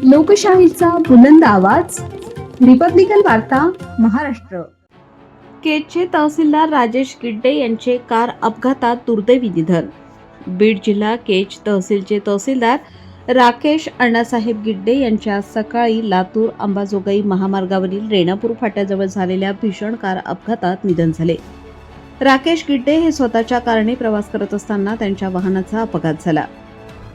लोकशाहीचा बुलंद आवाज, रिपब्लिकन वार्ता, महाराष्ट्र. केजचे तहसीलदार राजेश गिड्डे यांचे कार अपघातात दुर्दैवी निधन. बीड जिल्हा केज तहसीलचे तहसीलदार राकेश अण्णासाहेब गिड्डे यांच्या सकाळी लातूर अंबाजोगाई महामार्गावरील रेणापूर फाट्याजवळ झालेल्या भीषण कार अपघातात निधन झाले. राकेश गिड्डे हे स्वतःच्या कारने प्रवास करत असताना त्यांच्या वाहनाचा अपघात झाला.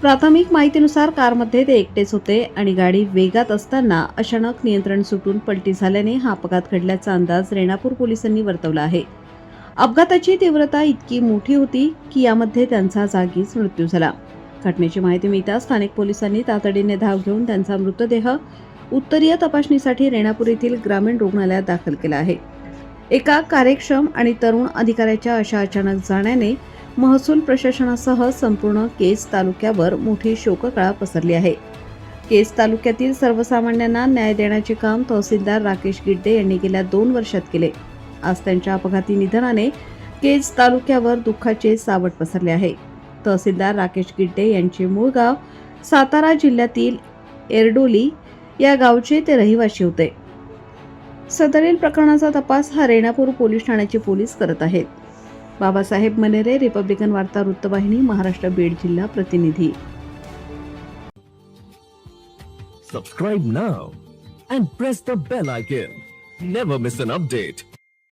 प्राथमिक माहितीनुसार कारमध्ये ते एकटेच होते आणि गाडी वेगात असताना अचानक नियंत्रण सुटून पलटी झाल्याने हा अपघात घडल्याचा अंदाज रेणापूर पोलिसांनी वर्तवला आहे. अपघाताची तीव्रता इतकी मोठी होती की यामध्ये त्यांचा जागीच मृत्यू झाला. घटनेची माहिती मिळताच स्थानिक पोलिसांनी तातडीने धाव घेऊन त्यांचा मृतदेह उत्तरीय तपासणीसाठी रेणापूर येथील ग्रामीण रुग्णालयात दाखल केला आहे. एका कार्यक्षम आणि तरुण अधिकाऱ्याच्या अशा अचानक जाण्याने महसूल प्रशासनासह संपूर्ण केज तालुक्यावर मोठी शोककळा पसरली आहे. केज तालुक्यातील सर्वसामान्यांना न्याय देण्याचे काम तहसीलदार राकेश गिड्डे यांनी गेल्या 2 वर्षात केले. आज त्यांच्या अपघाती निधनाने केज तालुक्यावर दुःखाचे सावट पसरले आहे. तहसीलदार राकेश गिड्डे यांचे मूळ गाव सातारा जिल्ह्यातील एरडोली या गावचे ते रहिवासी होते. सदरील प्रकरणाचा तपास हा रेणापूर पोलीस ठाण्याचे पोलीस करत आहेत. बाबासाहेब मनेरे, रिपब्लिकन वार्ता वृत्तवाहिनी, महाराष्ट्र, बीड जिल्हा प्रतिनिधी. Subscribe now and press the bell icon. Never miss an update.